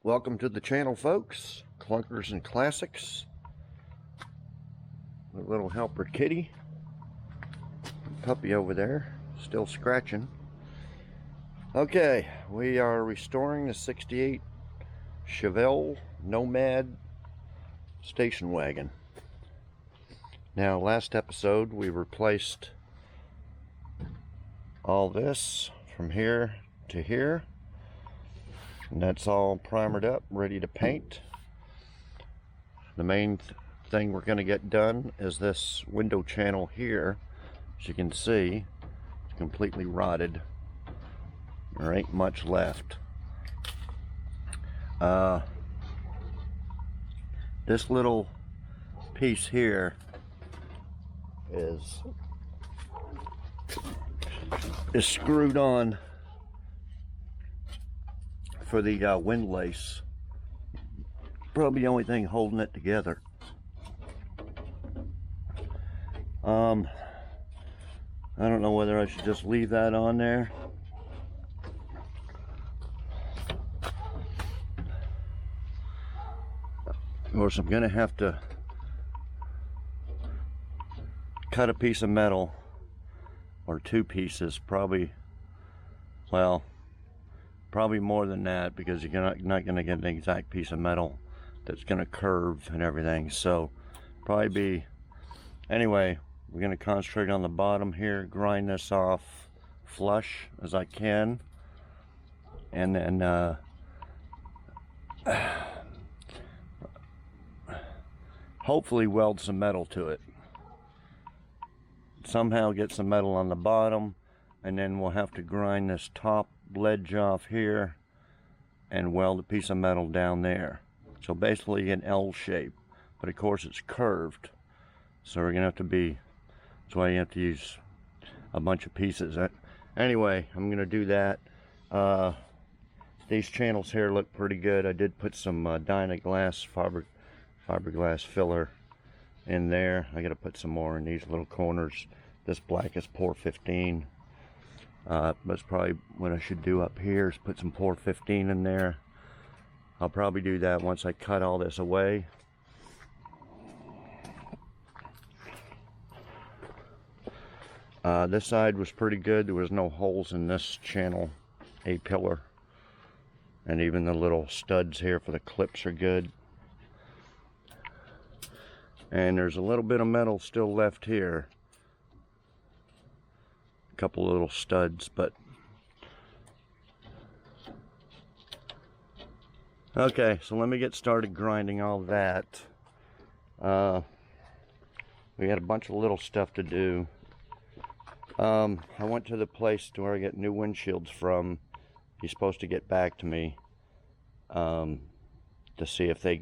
Welcome to the channel, folks. Clunkers and Classics. A little helper kitty. Puppy over there, still scratching. Okay, we are restoring the 68 Chevelle Nomad station wagon. Now, last episode we replaced all this from here to here. And that's all primered up, ready to paint. The main thing we're going to get done is this window channel here. As you can see, it's completely rotted. There ain't much left. This little piece here is screwed on for the windlace. Probably the only thing holding it together. I don't know whether I should just leave that on there. Of course, I'm gonna have to cut a piece of metal, or two pieces, probably, well, probably more than that, because you're not going to get an exact piece of metal that's going to curve and everything. So probably be, anyway, we're going to concentrate on the bottom here, grind this off flush as I can, and then hopefully weld some metal to it. Somehow get some metal on the bottom, and then we'll have to grind this top ledge off here and weld a piece of metal down there. So basically an L shape, but of course it's curved. So we're gonna have to be, that's why you have to use a bunch of pieces. Anyway, I'm gonna do that. These channels here look pretty good. I did put some Dynaglass fiberglass filler in there. I gotta put some more in these little corners. This black is pour 15. That's probably what I should do up here, is put some pour 15 in there. I'll probably do that once I cut all this away. This side was pretty good. There was no holes in this channel A-pillar, and even the little studs here for the clips are good. And there's a little bit of metal still left here. Couple little studs, but okay, so let me get started grinding all that. We had a bunch of little stuff to do. I went to the place to where I get new windshields from. He's supposed to get back to me to see if they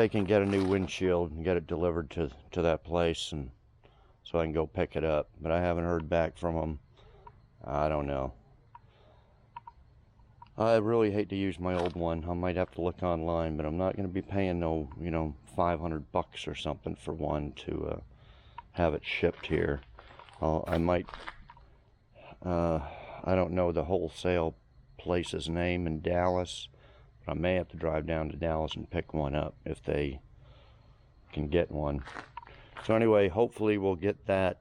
can get a new windshield and get it delivered to that place, and so I can go pick it up. But I haven't heard back from them. I don't know. I really hate to use my old one. I might have to look online, but I'm not going to be paying no, $500 or something for one to have it shipped here. I might, I don't know the wholesale place's name in Dallas, but I may have to drive down to Dallas and pick one up if they can get one. So anyway, hopefully we'll get that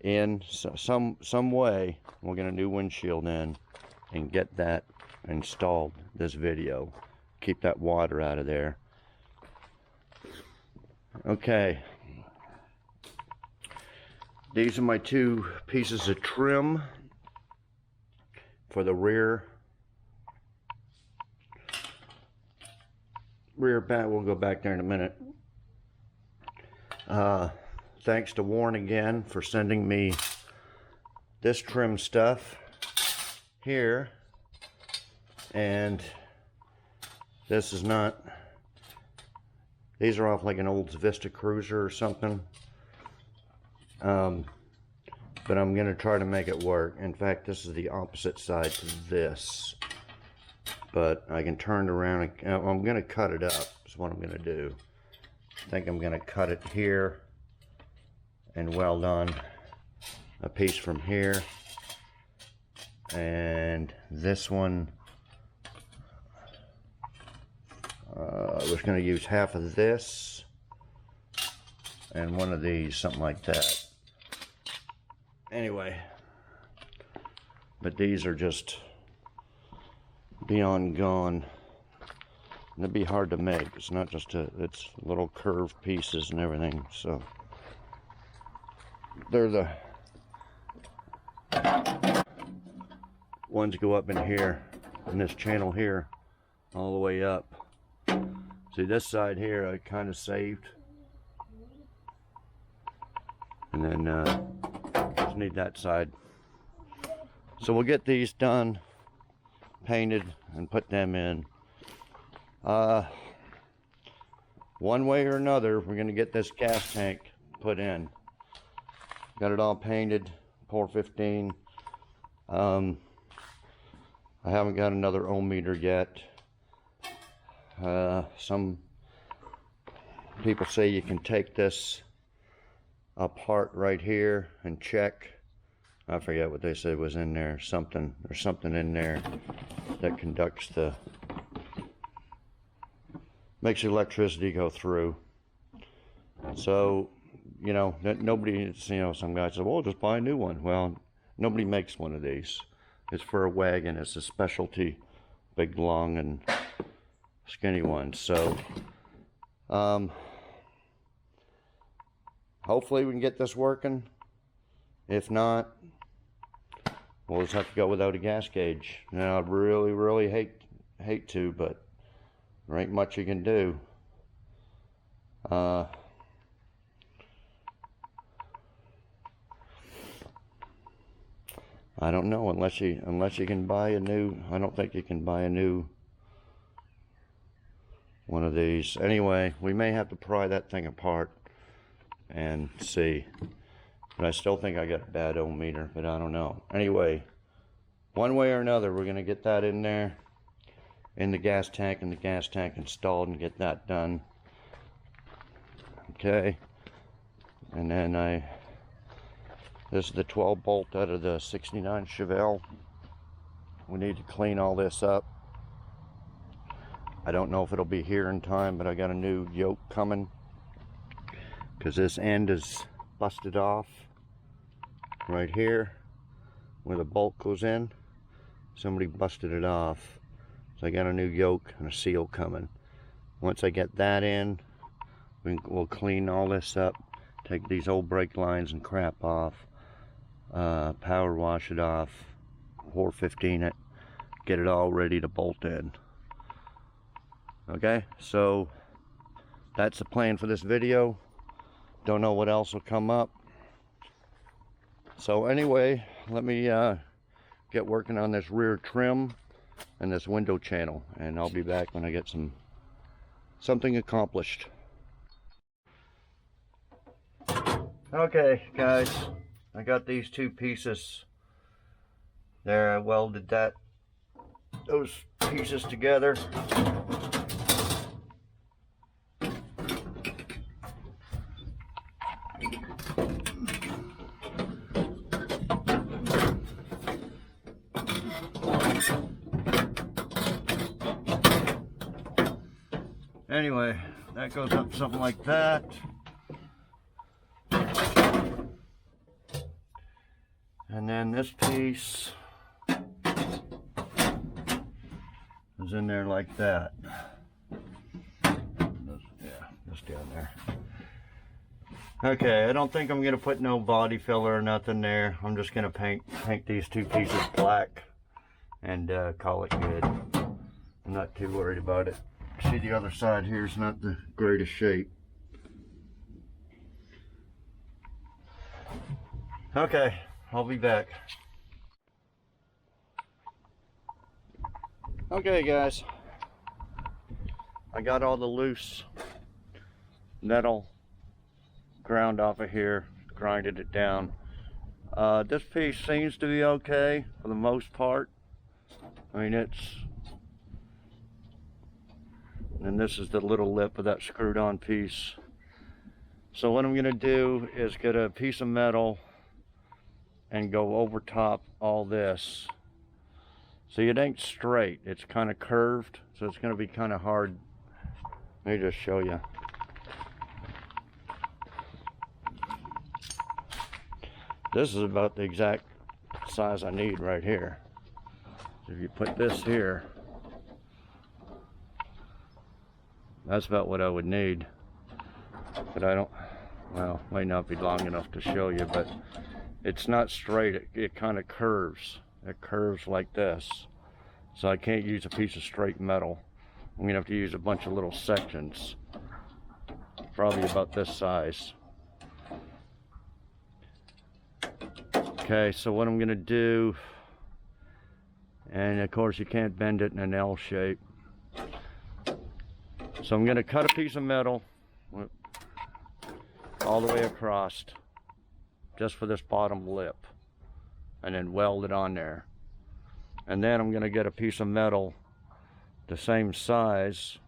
in some way. We'll get a new windshield in and get that installed this video. Keep that water out of there. Okay. These are my two pieces of trim for the rear back. We'll go back there in a minute. Thanks to Warren again for sending me this trim stuff here, and this is not, these are off like an old Vista Cruiser or something, but I'm gonna try to make it work. In fact, this is the opposite side to this, but I can turn it around and I'm gonna cut it up is what I'm gonna do. I think I'm gonna cut it here and weld on a piece from here, and this one I was going to use half of this and one of these, something like that. Anyway, but these are just beyond gone. And it'd be hard to make. It's not just it's little curved pieces and everything. So they're the ones go up in here, in this channel here, all the way up. See, this side here I kind of saved, and then just need that side. So we'll get these done, painted, and put them in. One way or another, we're going to get this gas tank put in. Got it all painted, pour 15. I haven't got another ohm meter yet. Some people say you can take this apart right here and check. I forget what they said was in there. There's something in there that conducts makes the electricity go through. So, you know, nobody, you know, some guy said, well, just buy a new one. Well, nobody makes one of these. It's for a wagon. It's a specialty, big, long, and skinny one. So, hopefully we can get this working. If not, we'll just have to go without a gas gauge. Now, I'd really, really hate to, but there ain't much you can do. I don't know, unless you can buy a new. I don't think you can buy a new one of these. Anyway, we may have to pry that thing apart and see. But I still think I got a bad ohm meter, but I don't know. Anyway, one way or another, we're gonna get that in there, in the gas tank, and the gas tank installed, and get that done. Okay, and then this is the 12 bolt out of the 69 Chevelle. We need to clean all this up. I don't know if it'll be here in time, but I got a new yoke coming, because this end is busted off right here where the bolt goes in. Somebody busted it off, so I got a new yoke and a seal coming. Once I get that in, we'll clean all this up, take these old brake lines and crap off, power wash it off, 415 it, get it all ready to bolt in. Okay, so that's the plan for this video. Don't know what else will come up. So anyway, let me get working on this rear trim and this window channel, and I'll be back when I get something accomplished. Okay guys, I got these two pieces there. I welded those pieces together. Anyway, that goes up something like that. And then this piece is in there like that. Yeah, just down there. Okay, I don't think I'm gonna put no body filler or nothing there. I'm just gonna paint these two pieces black and call it good. I'm not too worried about it. See, the other side here is not the greatest shape. Okay, I'll be back. Okay guys, I got all the loose metal ground off of here, grinded it down. This piece seems to be okay for the most part. I mean, and this is the little lip of that screwed on piece. So what I'm gonna do is get a piece of metal and go over top all this. See, it ain't straight, it's kind of curved, so it's gonna be kind of hard Let me just show you. This is about the exact size I need right here. If you put this here, that's about what I would need. But I don't, well, might not be long enough to show you, but it's not straight. It kind of curves. It curves like this. So I can't use a piece of straight metal. I'm gonna have to use a bunch of little sections, probably about this size. Okay, so what I'm gonna do, and of course you can't bend it in an L shape. So I'm gonna cut a piece of metal all the way across, just for this bottom lip, and then weld it on there. And then I'm gonna get a piece of metal the same size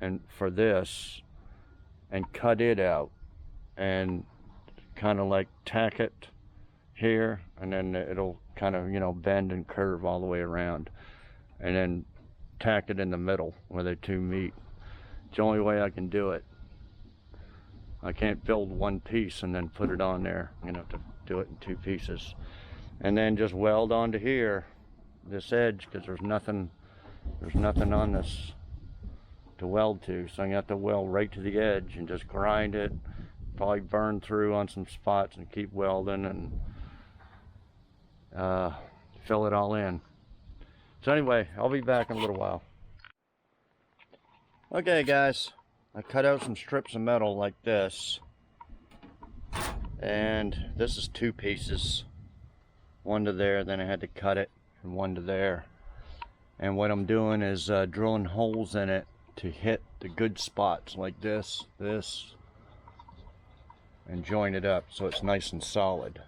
and for this, and cut it out, and kind of like tack it here, and then it'll kind of, you know, bend and curve all the way around, and then tack it in the middle where the two meet. It's the only way I can do it. I can't build one piece and then put it on there. I'm gonna have to do it in two pieces, and then just weld onto here, this edge, because there's nothing on this to weld to, so I'm gonna have to weld right to the edge and just grind it, probably burn through on some spots and keep welding, and fill it all in. So anyway, I'll be back in a little while. Okay guys, I cut out some strips of metal like this, and this is two pieces, one to there, then I had to cut it from one to there. And what I'm doing is drilling holes in it to hit the good spots like this, and join it up so it's nice and solid.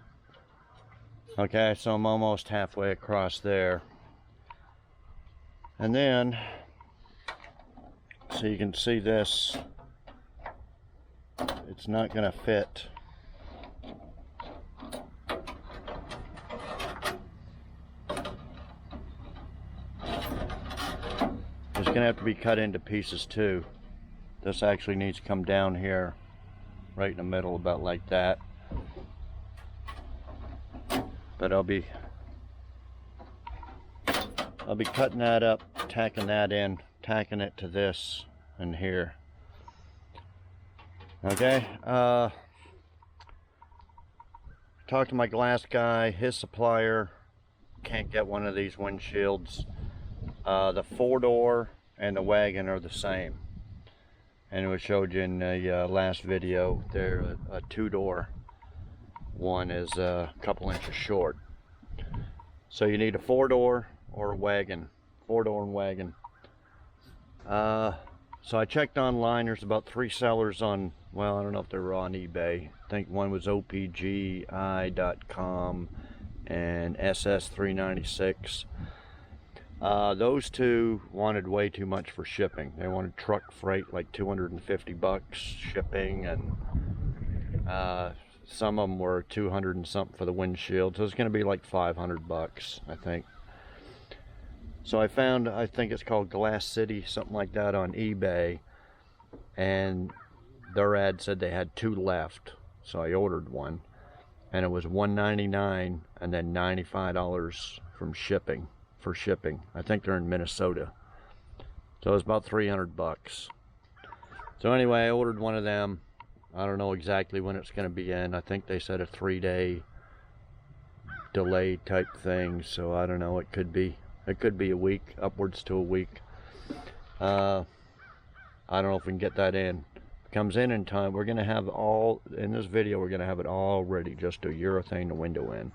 Okay, so I'm almost halfway across there. And then, so you can see this, it's not gonna fit. It's gonna have to be cut into pieces too. This actually needs to come down here, right in the middle, about like that. But I'll be cutting that up, tacking that in, tacking it to this and here. Okay, talked to my glass guy, his supplier can't get one of these windshields. The 4-door and the wagon are the same, and it was showed you in the last video. They're a 2-door. One is a couple inches short. So you need a 4-door or a wagon, 4-door and wagon. So I checked online. There's about 3 sellers on, well, I don't know if they were on eBay. I think one was opgi.com and SS396. Those two wanted way too much for shipping. They wanted truck freight, like 250 bucks shipping, and some of them were 200 and something for the windshield. So it's going to be like 500 bucks, I think. So I found, I think it's called Glass City, something like that, on eBay, and their ad said they had 2 left. So I ordered one, and it was $199 and then $95 from shipping. For shipping. I think they're in Minnesota. So it's about 300 bucks. So anyway, I ordered one of them. I don't know exactly when it's going to be in. I think they said a 3-day delay type thing. So I don't know. It could be a week, upwards to a week. I don't know if we can get that in. If it comes in time, we're going to have all, in this video, we're going to have it all ready, just to urethane the window in.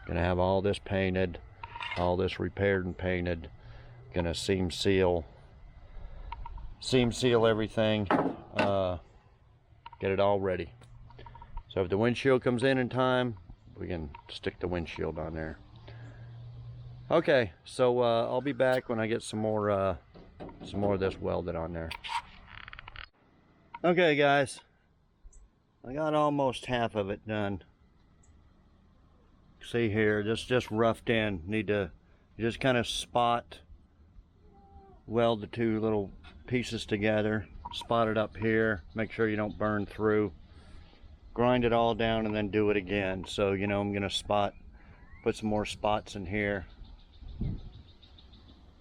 Going to have all this painted, all this repaired and painted. Gonna seam seal everything, get it all ready. So if the windshield comes in time, we can stick the windshield on there. Okay, so I'll be back when I get some more of this welded on there. Okay guys, I got almost half of it done. See here, this just roughed in. Need to just kind of spot weld the two little pieces together, spot it up here, make sure you don't burn through, grind it all down, and then do it again. So, you know, I'm gonna put some more spots in here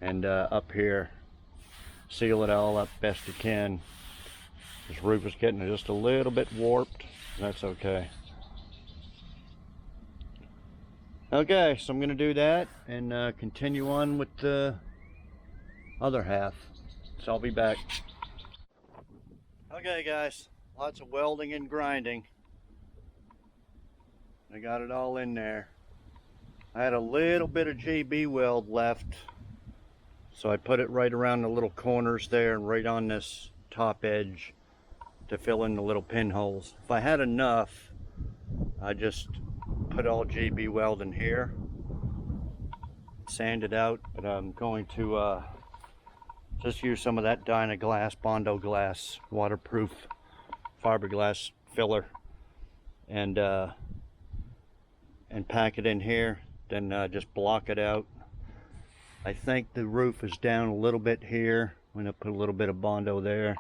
and up here, seal it all up best you can. This roof is getting just a little bit warped. That's okay. Okay, so I'm gonna do that and continue on with the other half. So I'll be back. Okay guys, lots of welding and grinding. I got it all in there. I had a little bit of JB weld left, so I put it right around the little corners there and right on this top edge to fill in the little pinholes. If I had enough, I just put all JB weld in here, sand it out, but I'm going to just use some of that Dynaglass, Bondo glass, waterproof fiberglass filler, and pack it in here, then just block it out. I think the roof is down a little bit here. I'm gonna put a little bit of Bondo there,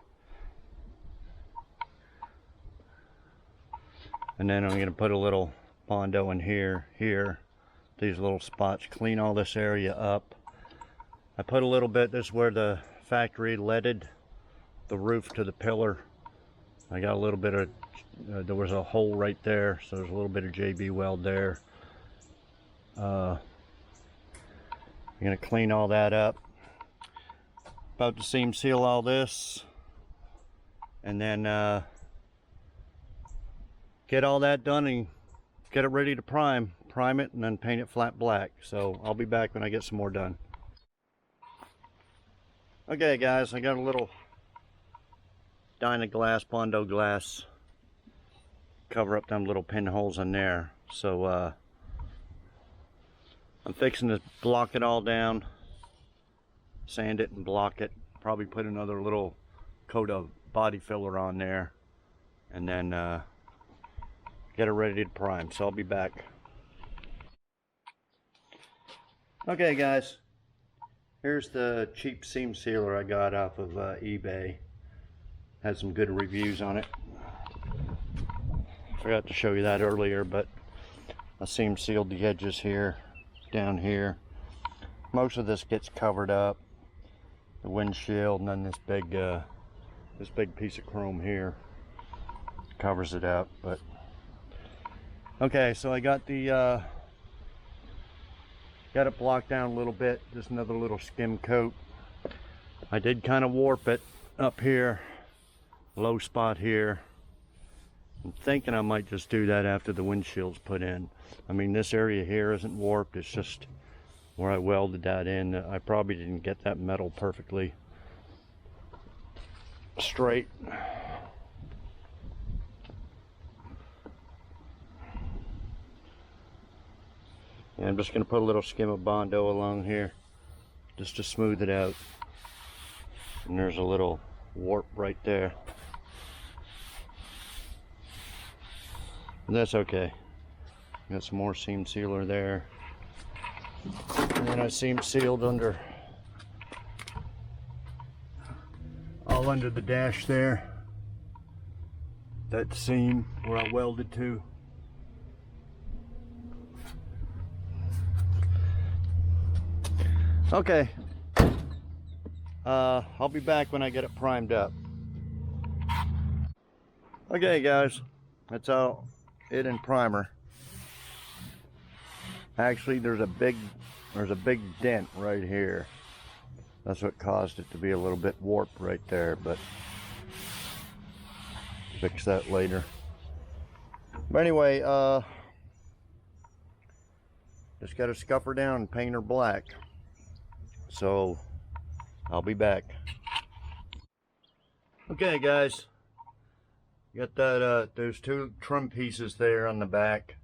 and then I'm gonna put a little Bondo in here, these little spots, clean all this area up. I put a little bit, this is where the factory leaded the roof to the pillar. I got a little bit of, there was a hole right there, so there's a little bit of JB weld there. I'm gonna clean all that up. About to seam seal all this, and then get all that done and get it ready to prime it, and then paint it flat black. So I'll be back when I get some more done. Okay guys, I got a little Dynaglass, Bondo glass, cover up them little pinholes in there. So I'm fixing to block it all down, sand it and block it, probably put another little coat of body filler on there, and then get it ready to prime. So I'll be back. Okay guys, here's the cheap seam sealer I got off of eBay. Had some good reviews on it. Forgot to show you that earlier, but I seam sealed the edges here, down here. Most of this gets covered up, the windshield, and then this big piece of chrome here covers it up. But okay, so I got the got it blocked down a little bit, just another little skim coat. I did kind of warp it up here, low spot here. I'm thinking I might just do that after the windshield's put in. I mean, this area here isn't warped, it's just where I welded that in. I probably didn't get that metal perfectly straight. And I'm just going to put a little skim of Bondo along here just to smooth it out. And there's a little warp right there. And that's okay. Got some more seam sealer there. And then I seam sealed all under the dash there. That seam where I welded to. Okay, I'll be back when I get it primed up. Okay guys, that's all it in primer. Actually, there's a big dent right here. That's what caused it to be a little bit warped right there, but fix that later. But anyway, just got to scuff her down and paint her black. So I'll be back. Okay guys, got that those two trim pieces there on the back.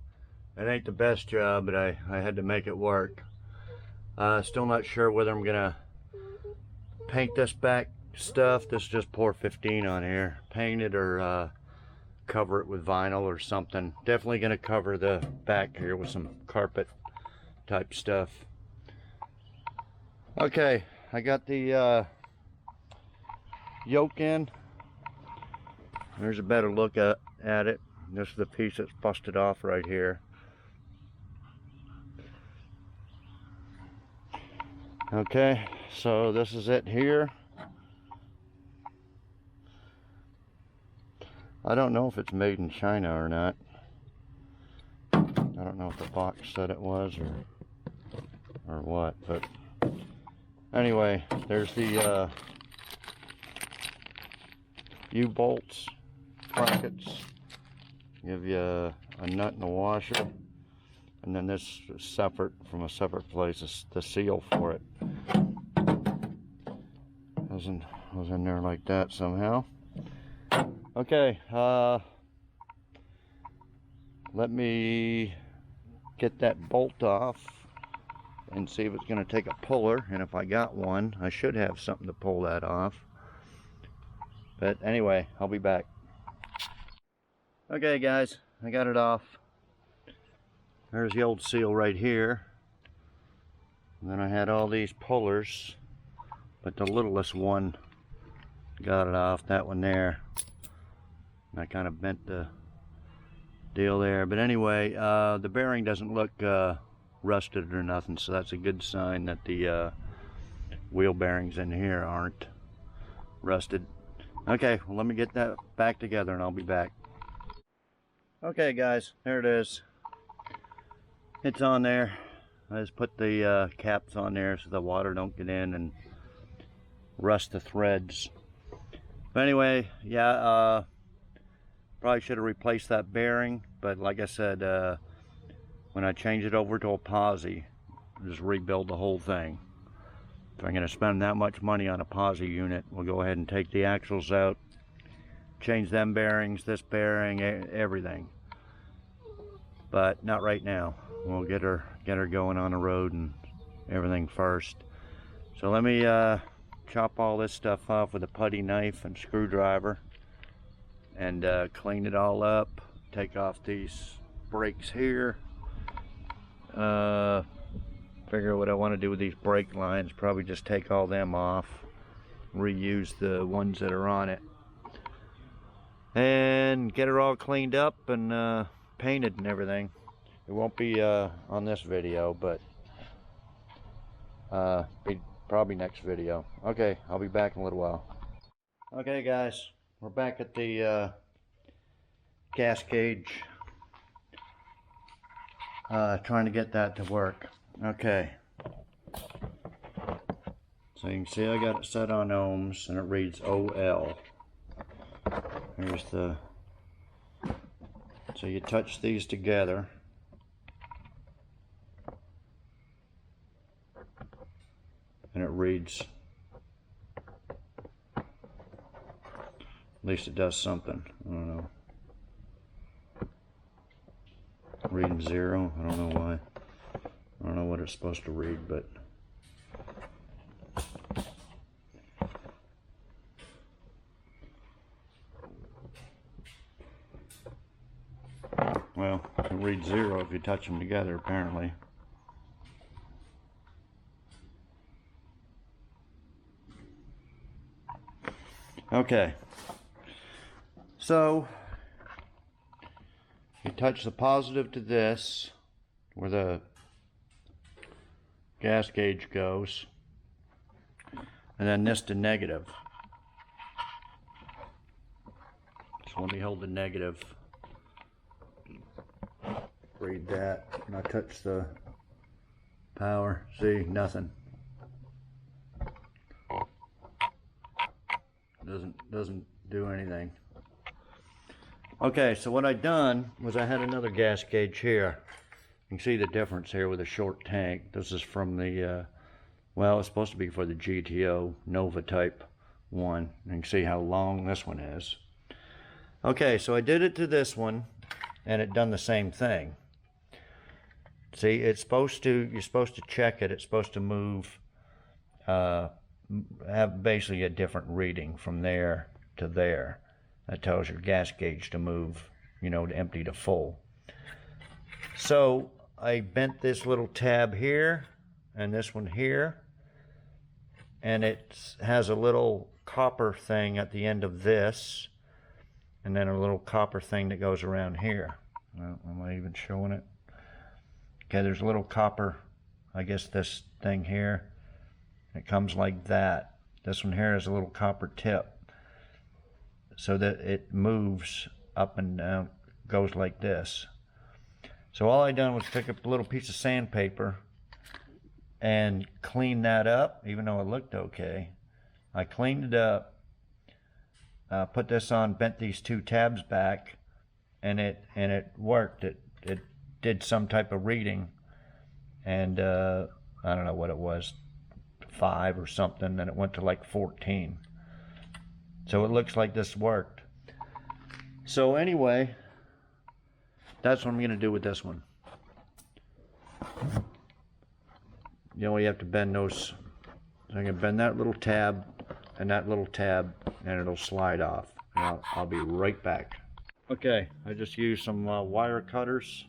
It ain't the best job, but I had to make it work. Still not sure whether I'm gonna paint this back stuff. This is just pour 15 on here. Paint it or cover it with vinyl or something. Definitely gonna cover the back here with some carpet type stuff. Okay, I got the yoke in. There's a better look at it. This is the piece that's busted off right here. Okay, so this is it here. I don't know if it's made in China or not. I don't know if the box said it was or what, but anyway, there's the U-bolts, brackets, give you a nut and a washer, and then this is separate from a separate place, is the seal for it. Was in there like that somehow. Okay, let me get that bolt off and see if it's going to take a puller, and if I got one, I should have something to pull that off. But anyway, I'll be back. Okay guys, I got it off. There's the old seal right here. And then I had all these pullers, but the littlest one got it off, that one there. And I kind of bent the deal there. But anyway, the bearing doesn't look rusted or nothing, so that's a good sign that the wheel bearings in here aren't rusted. Okay, well, let me get that back together and I'll be back. Okay guys, there it is. It's on there. I just put the caps on there so the water don't get in and rust the threads. But anyway, yeah, probably should have replaced that bearing, but like I said, when I change it over to a posi, just rebuild the whole thing. If I'm going to spend that much money on a posi unit, we'll go ahead and take the axles out, change them bearings, this bearing, everything. But not right now. We'll get her going on the road and everything first. So let me chop all this stuff off with a putty knife and screwdriver and clean it all up. Take off these brakes here. Figure what I want to do with these brake lines. Probably just take all them off, reuse the ones that are on it, and get her all cleaned up and painted and everything. It won't be on this video, but be probably next video. Okay, I'll be back in a little while. Okay guys, we're back at the gas gauge, trying to get that to work. Okay, so you can see I got it set on ohms and it reads OL. Here's the, so you touch these together and it reads, at least it does something. I don't know, reading 0, I don't know why. I don't know what it's supposed to read, but well, it reads 0 if you touch them together, apparently. Okay, so you touch the positive to this, where the gas gauge goes, and then this to negative. So let me hold the negative, read that, and I touch the power, see, nothing. Doesn't do anything. Okay, so what I done was I had another gas gauge here. You can see the difference here with a short tank. This is from the, well, it's supposed to be for the GTO Nova type one. You can see how long this one is. Okay, so I did it to this one, and it done the same thing. See, it's supposed to, you're supposed to check it. It's supposed to move, have basically a different reading from there to there. That tells your gas gauge to move, you know, to empty to full. So I bent this little tab here and this one here, and it has a little copper thing at the end of this, and then a little copper thing that goes around here. Am I even showing it? Okay, there's a little copper, I guess this thing here. It comes like that. This one here is a little copper tip, so that it moves up and down, goes like this. So all I done was pick up a little piece of sandpaper and clean that up, even though it looked okay. I cleaned it up, put this on, bent these two tabs back, and it worked. It did some type of reading, and I don't know what it was, 5 or something, and it went to like 14. So it looks like this worked. So anyway, that's what I'm gonna do with this one. You know, you have to bend those. So I'm gonna bend that little tab and that little tab, and it'll slide off. And I'll be right back. Okay, I just used some wire cutters,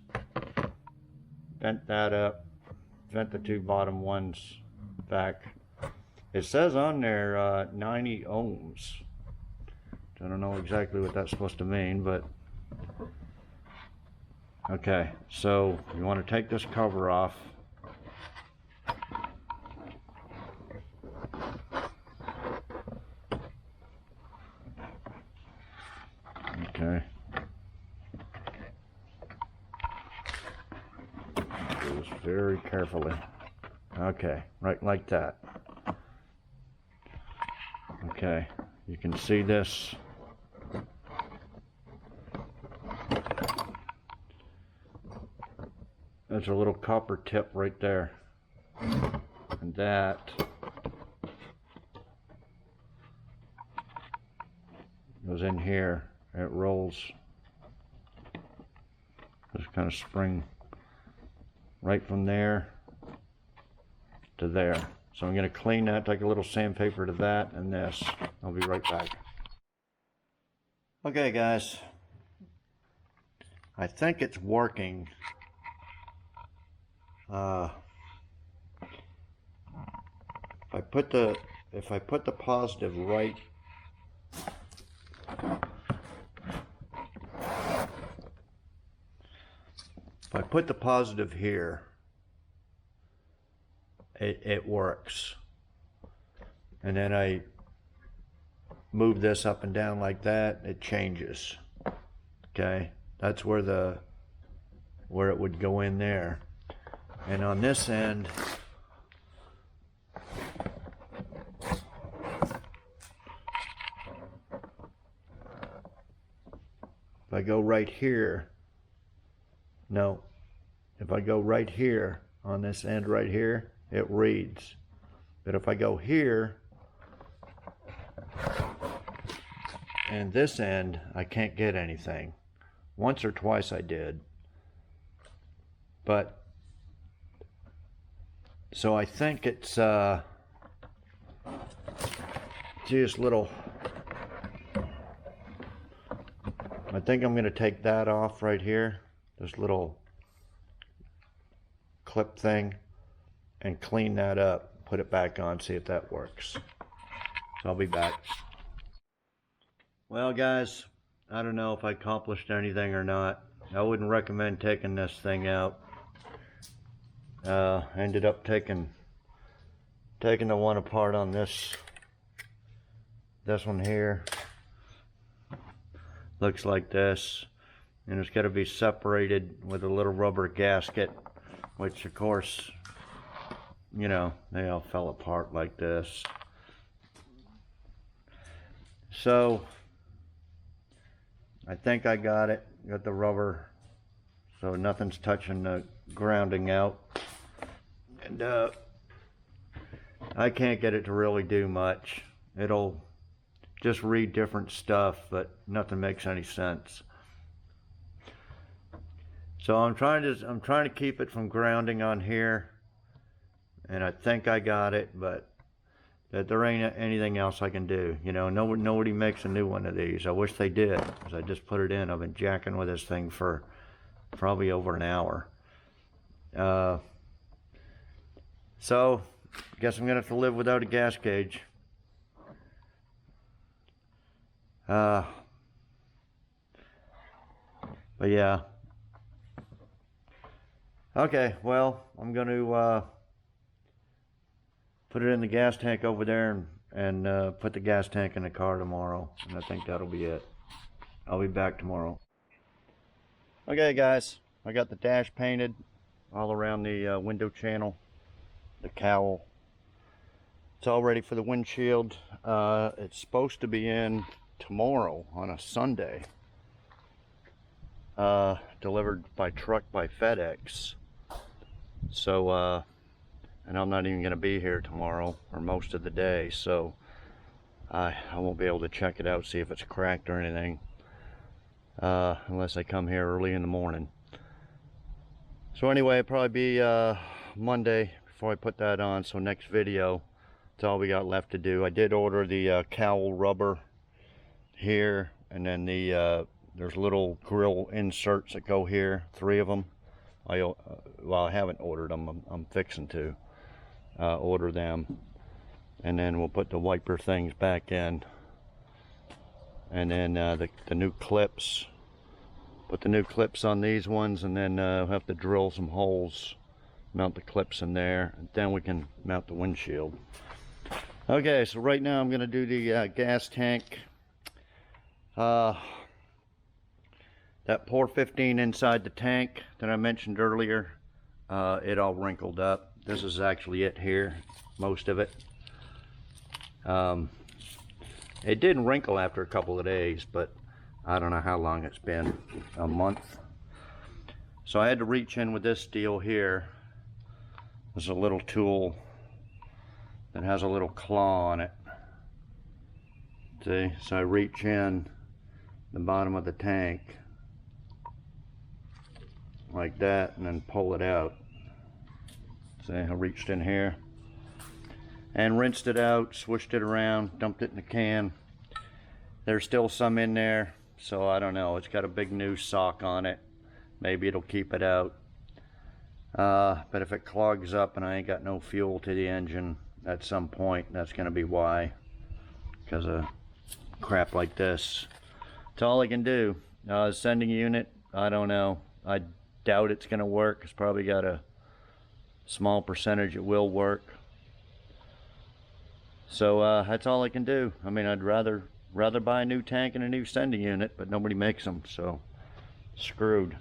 bent that up, bent the two bottom ones back. It says on there 90 ohms. I don't know exactly what that's supposed to mean, but okay, so you want to take this cover off. Okay. Do this very carefully. Okay, right like that. Okay, you can see this. There's a little copper tip right there. And that goes in here. It rolls. Just kind of spring right from there to there. So I'm going to clean that, take a little sandpaper to that and this. I'll be right back. Okay guys, I think it's working. If I put the positive right, if I put the positive here, it works. And then I move this up and down like that, it changes. Okay, that's where it would go in there. And on this end, if I go right here, no, if I go right here on this end right here, it reads. But if I go here and this end, I can't get anything. Once or twice I did, but so I think it's just little. I think I'm going to take that off right here, this little clip thing, and clean that up, put it back on, see if that works. So I'll be back. Well guys, I don't know if I accomplished anything or not. I wouldn't recommend taking this thing out. Ended up taking the one apart on this one here. Looks like this, and it's got to be separated with a little rubber gasket, which of course, you know, they all fell apart like this. So I think I got it, got the rubber, so nothing's touching the grounding out. And I can't get it to really do much. It'll just read different stuff, but nothing makes any sense. So I'm trying to keep it from grounding on here, and I think I got it, but that there ain't anything else I can do. You know, nobody makes a new one of these. I wish they did, because I just put it in. I've been jacking with this thing for probably over an hour. So guess I'm gonna have to live without a gas gauge. But yeah. Okay, well, I'm going to put it in the gas tank over there and put the gas tank in the car tomorrow. And I think that'll be it. I'll be back tomorrow. Okay, guys, I got the dash painted all around the window channel, the cowl. It's all ready for the windshield. It's supposed to be in tomorrow on a Sunday. Delivered by truck by FedEx. So, and I'm not even going to be here tomorrow or most of the day, so I won't be able to check it out, see if it's cracked or anything, unless I come here early in the morning. So anyway, it'll probably be Monday before I put that on, so next video, that's all we got left to do. I did order the cowl rubber here, and then the there's little grill inserts that go here, 3 of them. Well, I haven't ordered them. I'm fixing to order them, and then we'll put the wiper things back in, and then the new clips. Put the new clips on these ones, and then we'll have to drill some holes, mount the clips in there, and then we can mount the windshield. Okay, so right now I'm going to do the gas tank. That pour 15 inside the tank that I mentioned earlier, it all wrinkled up. This is actually it here, most of it. It did wrinkle after a couple of days, but I don't know how long it's been, a month. So I had to reach in with this deal here. There's a little tool that has a little claw on it. See, so I reach in the bottom of the tank like that and then pull it out. See, I reached in here and rinsed it out, swished it around, dumped it in the can. There's still some in there, so I don't know. It's got a big new sock on it. Maybe it'll keep it out. But if it clogs up and I ain't got no fuel to the engine at some point, that's gonna be why. Because of crap like this. That's all I can do. Sending unit, I don't know. I doubt it's gonna work. It's probably got a small percentage it will work. So that's all I can do. I mean, I'd rather buy a new tank and a new sending unit, but nobody makes them, so screwed.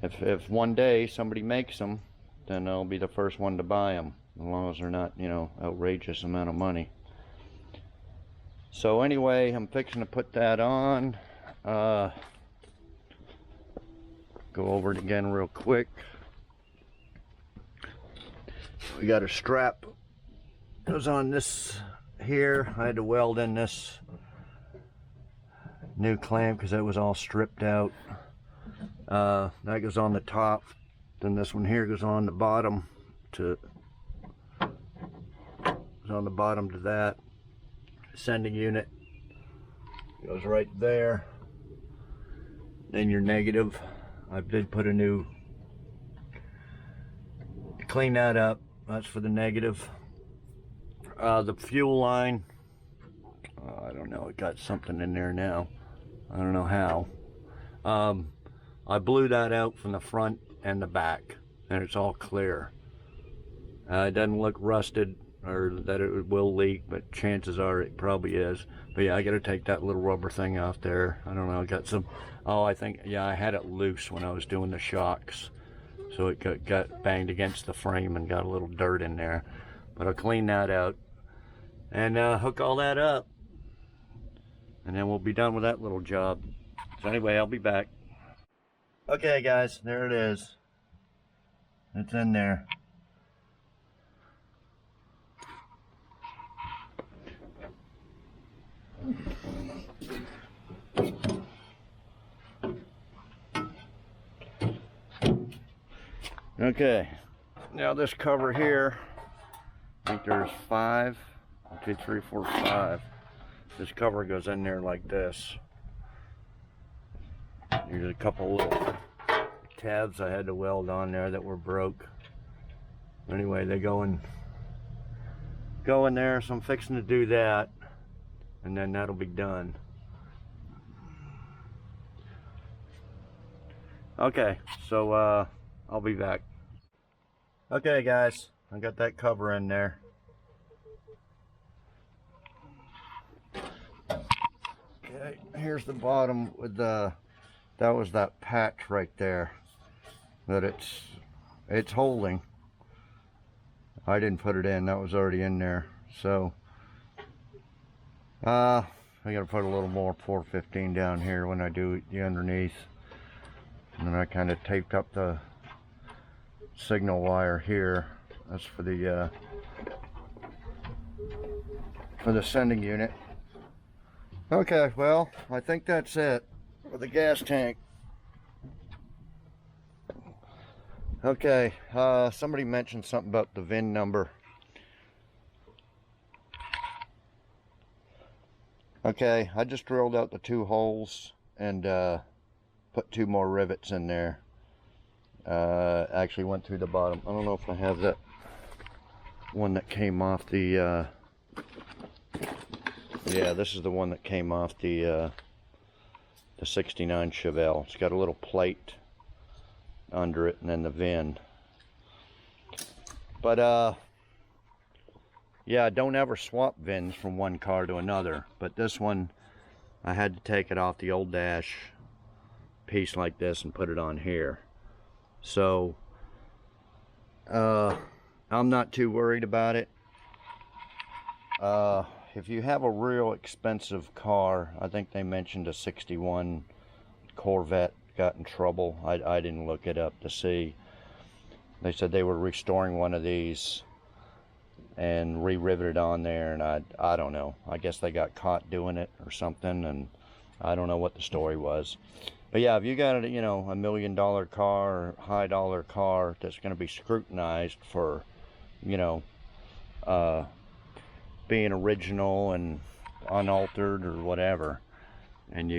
If one day somebody makes them, then I'll be the first one to buy them, as long as they're not, you know, outrageous amount of money. So anyway, I'm fixing to put that on. Go over it again real quick. We got a strap goes on this here. I had to weld in this new clamp because that was all stripped out. That goes on the top, then this one here goes on the bottom to that. Sending unit goes right there. Then your negative, I did put a new, clean that up. That's for the negative. The fuel line, I don't know, it got something in there now. I don't know how. I blew that out from the front and the back, and it's all clear. It doesn't look rusted or that it will leak, but chances are it probably is. But yeah, I gotta take that little rubber thing off there. I don't know, I got some, oh, I think, yeah, I had it loose when I was doing the shocks. So it got banged against the frame and got a little dirt in there. But I'll clean that out and hook all that up. And then we'll be done with that little job. So anyway, I'll be back. Okay guys, there it is. It's in there. Okay, now this cover here, I think there's 5, 1, 2, 3, 4, 5. This cover goes in there like this. There's a couple little tabs I had to weld on there that were broke. Anyway, they go in go in there, so I'm fixing to do that, and then that'll be done. Okay, so I'll be back. Okay guys, I got that cover in there. Okay, here's the bottom with the, that was that patch right there that it's holding. I didn't put it in, that was already in there. So I gotta put a little more 415 down here when I do the underneath. And then I kind of taped up the signal wire here. That's for the sending unit. Okay, well, I think that's it for the gas tank. Okay, somebody mentioned something about the VIN number. Okay, I just drilled out the 2 holes and put 2 more rivets in there. Actually went through the bottom. I don't know if I have that one that came off the yeah, this is the one that came off the 69 Chevelle. It's got a little plate under it and then the VIN. But yeah, don't ever swap VINs from one car to another. But this one, I had to take it off the old dash piece like this and put it on here. So I'm not too worried about it. If you have a real expensive car, I think they mentioned a 61 Corvette got in trouble. I didn't look it up to see. They said they were restoring one of these and re-riveted on there, and I don't know. I guess they got caught doing it or something, and I don't know what the story was. But yeah, if you got a, you know, $1 million car or high dollar car that's going to be scrutinized for, you know, being original and unaltered or whatever, and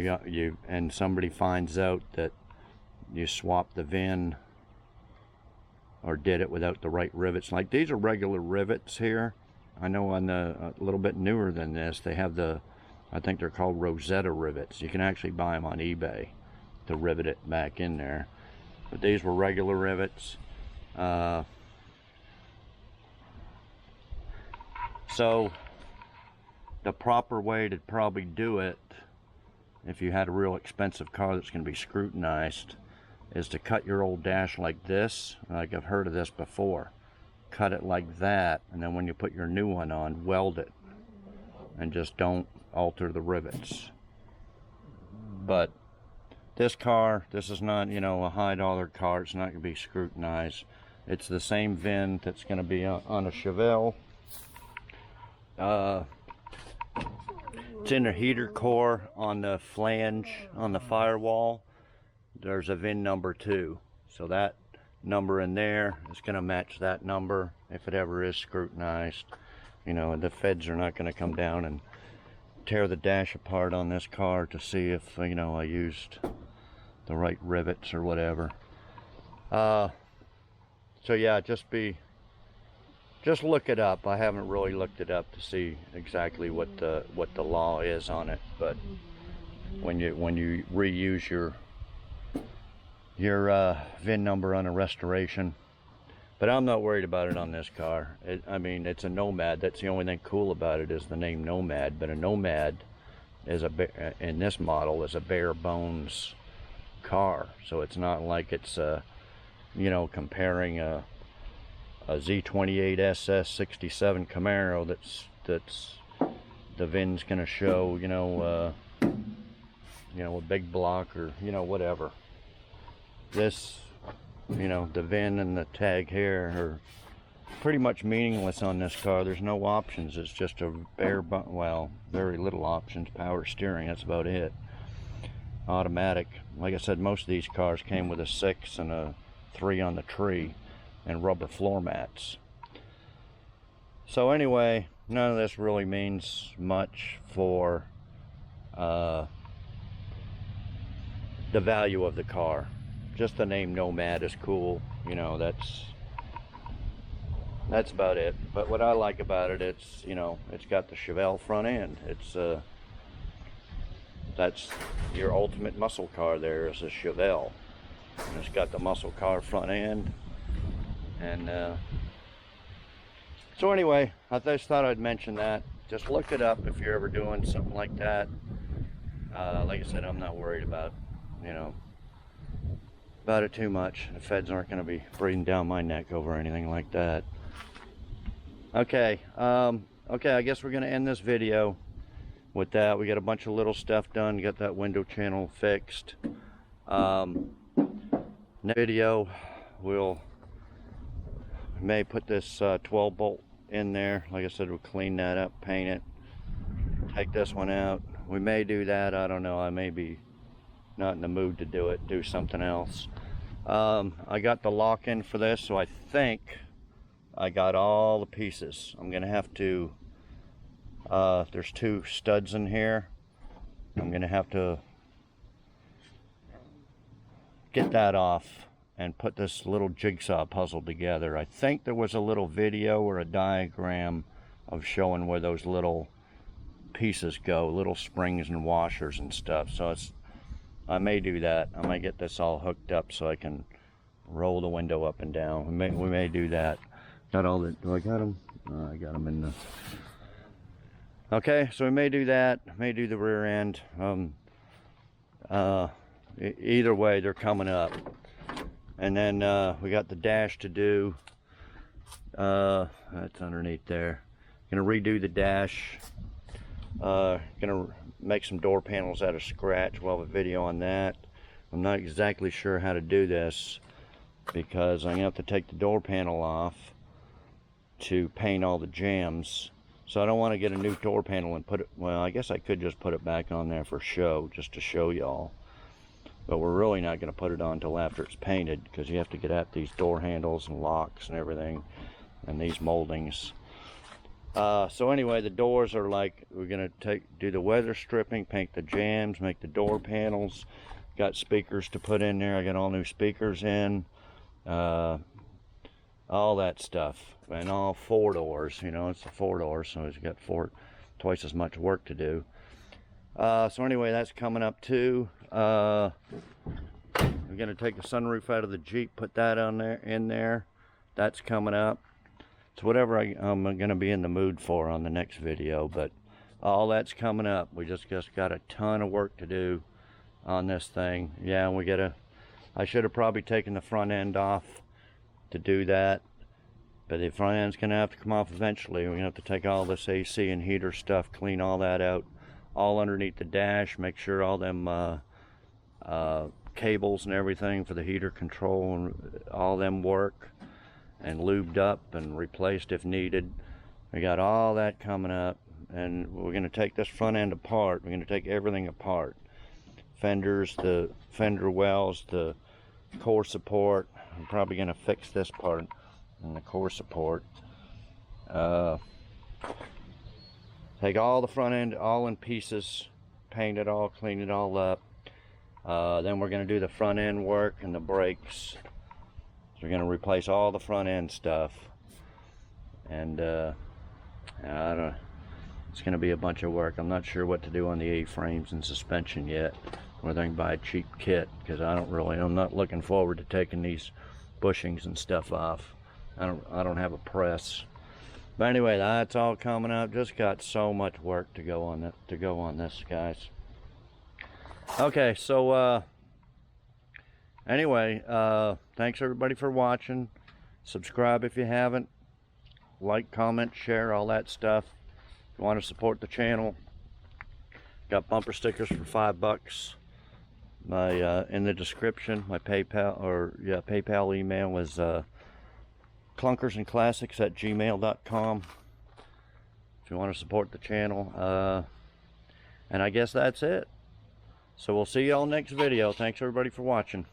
and somebody finds out that you swapped the VIN or did it without the right rivets, like these are regular rivets here. I know on the a little bit newer than this, they have the, I think they're called Rosetta rivets. You can actually buy them on eBay to rivet it back in there, but these were regular rivets. So the proper way to probably do it, if you had a real expensive car that's going to be scrutinized, is to cut your old dash like this. Like I've heard of this before. Cut it like that, and then when you put your new one on, weld it, and just don't alter the rivets. But this car, this is not, you know, a high dollar car. It's not going to be scrutinized. It's the same VIN that's going to be on a Chevelle. It's in the heater core on the flange on the firewall. There's a VIN number too, so that number in there is going to match that number if it ever is scrutinized. You know, the feds are not going to come down and tear the dash apart on this car to see if, you know, I used the right rivets or whatever. So yeah, just look it up. I haven't really looked it up to see exactly what the law is on it, but when you reuse your VIN number on a restoration. But I'm not worried about it on this car. I mean, it's a Nomad. That's the only thing cool about it is the name Nomad. But a Nomad is in this model is a bare bones car. So it's not like it's you know, comparing a Z28 SS 67 Camaro that's the VIN's gonna show, you know, a big block or, you know, whatever. This, you know, the VIN and the tag here are pretty much meaningless on this car. There's no options. It's just a well, very little options. Power steering, that's about it. Automatic. Like I said, most of these cars came with a 6 and a 3 on the tree and rubber floor mats. So anyway, none of this really means much for the value of the car. Just the name Nomad is cool, you know. That's about it. But what I like about it, it's, you know, it's got the Chevelle front end. It's that's your ultimate muscle car. There is a Chevelle, and it's got the muscle car front end. And so anyway, I just thought I'd mention that. Just look it up if you're ever doing something like that. Like I said, I'm not worried about, you know, about it too much. The feds aren't going to be breathing down my neck over anything like that. Okay, okay, I guess we're going to end this video with that. We got a bunch of little stuff done, got that window channel fixed. Next video, we may put this 12 bolt in there. Like I said, we'll clean that up, paint it, take this one out. We may do that, I don't know. I may be not in the mood to do it, do something else. I got the lock in for this, so I think I got all the pieces. I'm gonna have to, there's 2 studs in here. I'm gonna have to get that off and put this little jigsaw puzzle together. I think there was a little video or a diagram of showing where those little pieces go, little springs and washers and stuff. So I may do that. I might get this all hooked up so I can roll the window up and down. We may do that. Got all the, do I got them? I got them in the, okay, so we may do that. May do the rear end. Either way, they're coming up. And then we got the dash to do. That's underneath there. Gonna redo the dash. Gonna make some door panels out of scratch. We'll have a video on that. I'm not exactly sure how to do this because I'm gonna have to take the door panel off to paint all the jambs. So I don't want to get a new door panel and put it, well, I guess I could just put it back on there for show, just to show y'all. But we're really not going to put it on until after it's painted, because you have to get at these door handles and locks and everything, and these moldings. So anyway, the doors are like, we're going to do the weather stripping, paint the jambs, make the door panels. Got speakers to put in there. I got all new speakers in. All that stuff. And all 4 doors, you know, it's a 4 door, so it's got twice as much work to do. So anyway, that's coming up too. We're gonna take the sunroof out of the Jeep, put that on there, in there. That's coming up. It's whatever I'm gonna be in the mood for on the next video, but all that's coming up. We just got a ton of work to do on this thing. Yeah, and I should have probably taken the front end off to do that, but the front end's gonna have to come off eventually. We're gonna have to take all this AC and heater stuff, clean all that out, all underneath the dash, make sure all them cables and everything for the heater control and all them work, and lubed up and replaced if needed. We got all that coming up, and we're going to take this front end apart. We're going to take everything apart. Fenders, the fender wells, the core support. I'm probably going to fix this part and the core support. Take all the front end all in pieces, paint it all, clean it all up. Then we're going to do the front end work and the brakes. So we're going to replace all the front end stuff. And I don't know, it's going to be a bunch of work. I'm not sure what to do on the A-frames and suspension yet, whether I can buy a cheap kit, because I'm not looking forward to taking these bushings and stuff off. I don't have a press. But anyway, that's all coming up. Just got so much work to go on this, guys. Okay, so anyway, thanks everybody for watching. Subscribe if you haven't. Like, comment, share, all that stuff. If you want to support the channel, got bumper stickers for $5. My in the description, my PayPal email was clunkersandclassics@gmail.com. If you want to support the channel, and I guess that's it. So we'll see y'all next video. Thanks everybody for watching.